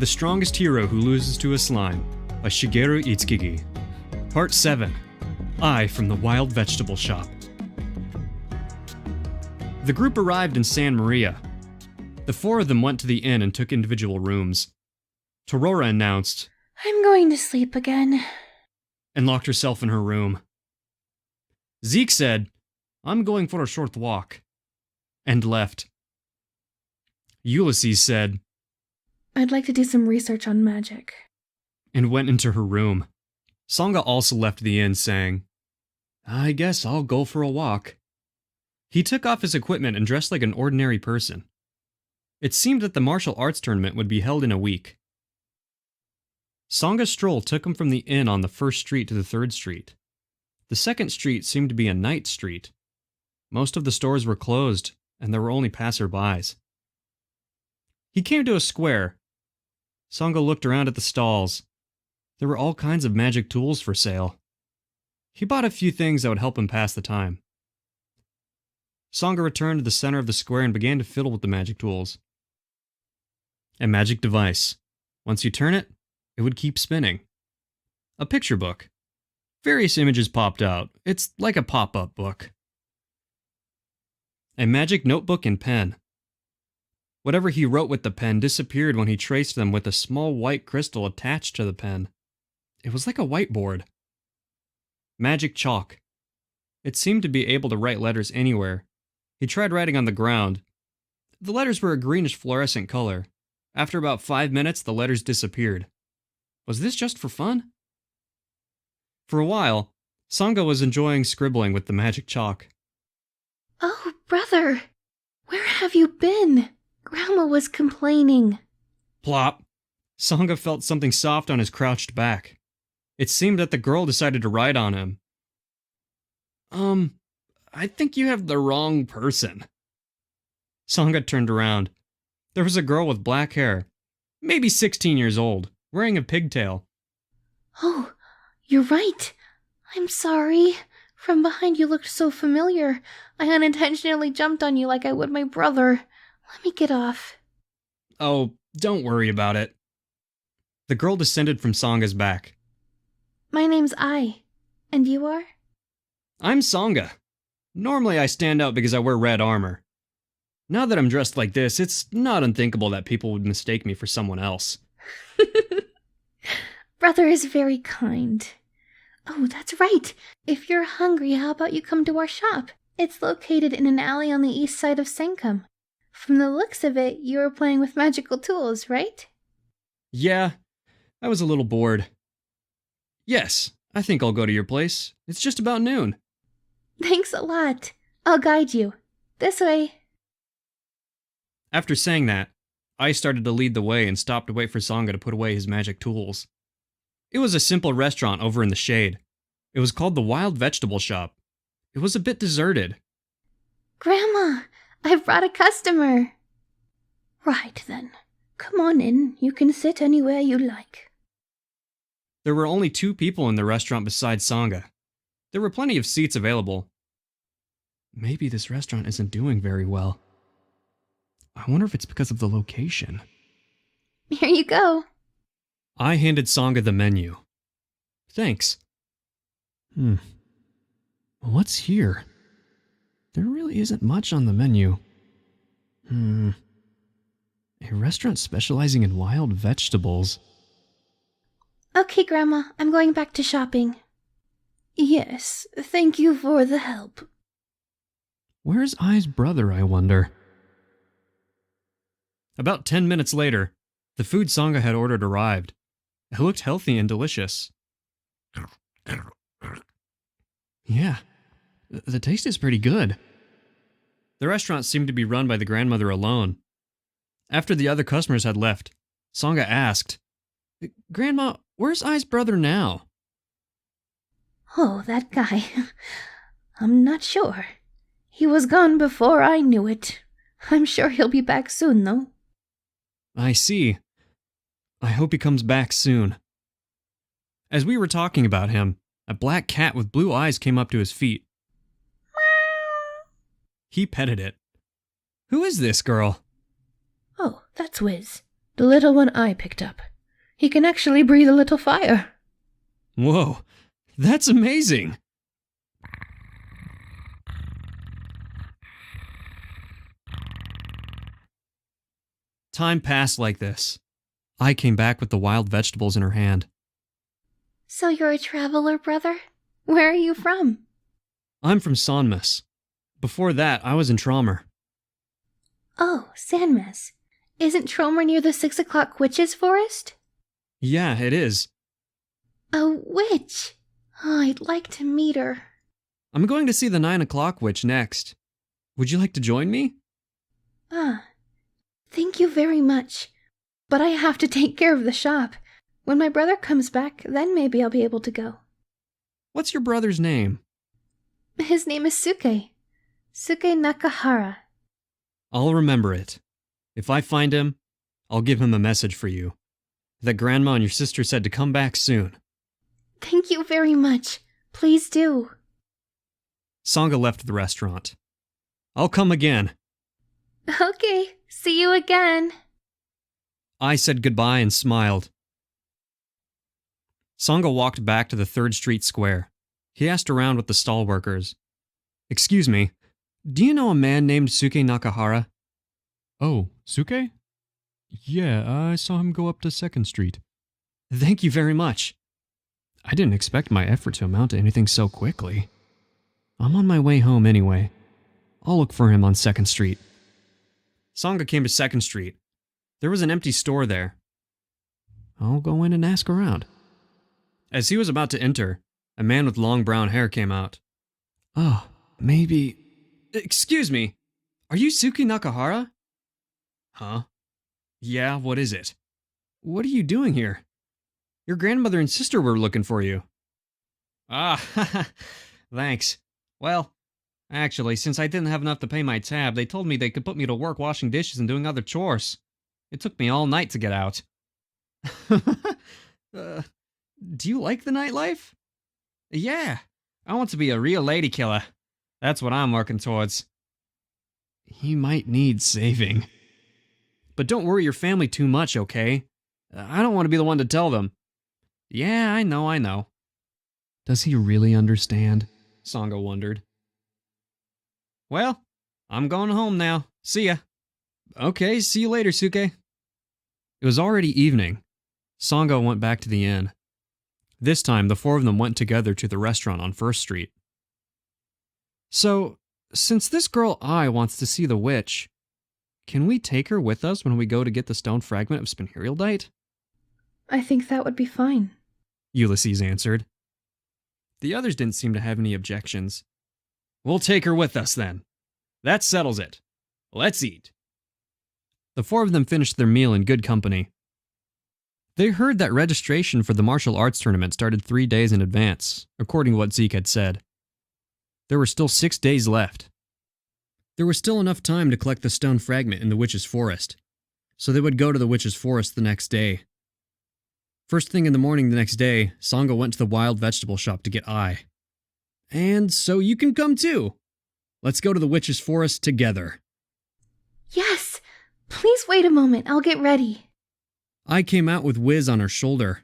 The Strongest Hero Who Loses to a Slime by Shigeru Itsuki. Part 7. I from the Wild Vegetable Shop. The group arrived in San Maria. The four of them went to the inn and took individual rooms. Torora announced, "I'm going to sleep again," and locked herself in her room. Zeke said, "I'm going for a short walk," and left. Ulysses said, "I'd like to do some research on magic," and went into her room. Sangha also left the inn, saying, "I guess I'll go for a walk." He took off his equipment and dressed like an ordinary person. It seemed that the martial arts tournament would be held in a week. Sangha's stroll took him from the inn on the first street to the third street. The second street seemed to be a night street. Most of the stores were closed, and there were only passerbys. He came to a square. Sangha looked around at the stalls. There were all kinds of magic tools for sale. He bought a few things that would help him pass the time. Sangha returned to the center of the square and began to fiddle with the magic tools. A magic device. Once you turn it, it would keep spinning. A picture book. Various images popped out. It's like a pop-up book. A magic notebook and pen. Whatever he wrote with the pen disappeared when he traced them with a small white crystal attached to the pen. It was like a whiteboard. Magic chalk. It seemed to be able to write letters anywhere. He tried writing on the ground. The letters were a greenish fluorescent color. After about 5 minutes, the letters disappeared. Was this just for fun? For a while, Sangha was enjoying scribbling with the magic chalk. "Oh, brother, where have you been? Grandma was complaining." Plop! Sangha felt something soft on his crouched back. It seemed that the girl decided to ride on him. I think you have the wrong person." Sangha turned around. There was a girl with black hair, maybe 16 years old, wearing a pigtail. "Oh, you're right. I'm sorry. From behind you looked so familiar. I unintentionally jumped on you like I would my brother. Let me get off." Oh, don't worry about it. The girl descended from Sangha's back. "My name's Ai. And you are?" I'm Sangha. Normally I stand out because I wear red armor. Now that I'm dressed like this, it's not unthinkable that people would mistake me for someone else. Brother is very kind. Oh, that's right. If you're hungry, how about you come to our shop? It's located in an alley on the east side of Sankum. From the looks of it, you were playing with magical tools, right? Yeah, I was a little bored. Yes, I think I'll go to your place. It's just about noon. Thanks a lot. I'll guide you. This way. After saying that, I started to lead the way and stopped to wait for Sangha to put away his magic tools. It was a simple restaurant over in the shade. It was called the Wild Vegetable Shop. It was a bit deserted. "Grandma, I've brought a customer." "Right then. Come on in. You can sit anywhere you like." There were only 2 people in the restaurant besides Sangha. There were plenty of seats available. Maybe this restaurant isn't doing very well. I wonder if it's because of the location. Here you go. I handed Sangha the menu. Thanks. What's here? There really isn't much on the menu. A restaurant specializing in wild vegetables. Okay, Grandma, I'm going back to shopping. Yes, thank you for the help. Where's Ai's brother, I wonder? About 10 minutes later, the food Sangha had ordered arrived. It looked healthy and delicious. Yeah, the taste is pretty good. The restaurant seemed to be run by the grandmother alone. After the other customers had left, Sangha asked, "Grandma, where's Ai's brother now?" "Oh, that guy. I'm not sure. He was gone before I knew it. I'm sure he'll be back soon, though." I see. I hope he comes back soon. As we were talking about him, a black cat with blue eyes came up to his feet. He petted it. "Who is this girl?" "Oh, that's Wiz. The little one I picked up. He can actually breathe a little fire. Whoa, that's amazing! Time passed like this. I came back with the wild vegetables in her hand. So you're a traveler, brother? Where are you from? I'm from Sonmas. Before that, I was in Tromer. Oh, Sanmas. Isn't Tromer near the 6 o'clock witch's forest? Yeah, it is. A witch? Oh, I'd like to meet her. I'm going to see the 9 o'clock witch next. Would you like to join me? Thank you very much. But I have to take care of the shop. When my brother comes back, then maybe I'll be able to go. What's your brother's name? His name is Suke. Suke Nakahara. I'll remember it. If I find him, I'll give him a message for you. That Grandma and your sister said to come back soon. Thank you very much. Please do. Sangha left the restaurant. I'll come again. Okay, see you again. I said goodbye and smiled. Sangha walked back to the 3rd Street Square. He asked around with the stall workers. Excuse me, do you know a man named Suke Nakahara? Oh, Suke? Yeah, I saw him go up to 2nd Street. Thank you very much. I didn't expect my effort to amount to anything so quickly. I'm on my way home anyway. I'll look for him on 2nd Street. Sangha came to 2nd Street. There was an empty store there. I'll go in and ask around. As he was about to enter, a man with long brown hair came out. Oh, maybe... Excuse me, are you Suke Nakahara? Huh? Yeah, what is it? What are you doing here? Your grandmother and sister were looking for you. Ah, thanks. Well, actually, since I didn't have enough to pay my tab, they told me they could put me to work washing dishes and doing other chores. It took me all night to get out. Do you like the nightlife? Yeah, I want to be a real lady killer. That's what I'm working towards. He might need saving. But don't worry your family too much, okay? I don't want to be the one to tell them. Yeah, I know. Does he really understand? Sangha wondered. Well, I'm going home now. See ya. Okay, see you later, Suke. It was already evening. Sangha went back to the inn. This time, the 4 of them went together to the restaurant on 1st Street. So, since this girl I wants to see the witch, can we take her with us when we go to get the stone fragment of Spinherialdite? I think that would be fine. Ulysses answered. The others didn't seem to have any objections. We'll take her with us then. That settles it. Let's eat. The 4 of them finished their meal in good company. They heard that registration for the martial arts tournament started 3 days in advance, according to what Zeke had said. There were still 6 days left. There was still enough time to collect the stone fragment in the witch's forest, so they would go to the witch's forest the next day. First thing in the morning the next day, Sangha went to the wild vegetable shop to get Ai. And so you can come too. Let's go to the witch's forest together. Yes! Please wait a moment, I'll get ready. Ai came out with Wiz on her shoulder.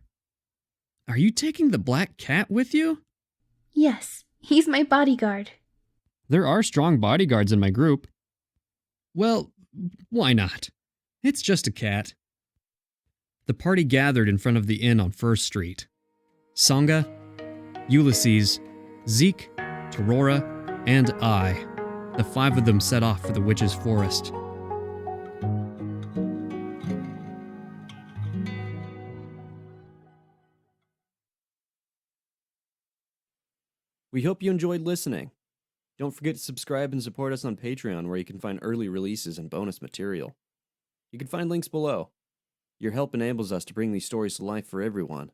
Are you taking the black cat with you? Yes, he's my bodyguard. There are strong bodyguards in my group. Well, why not? It's just a cat. The party gathered in front of the inn on 1st Street. Sangha, Ulysses, Zeke, Torora, and I. The 5 of them set off for the witch's forest. We hope you enjoyed listening. Don't forget to subscribe and support us on Patreon, where you can find early releases and bonus material. You can find links below. Your help enables us to bring these stories to life for everyone.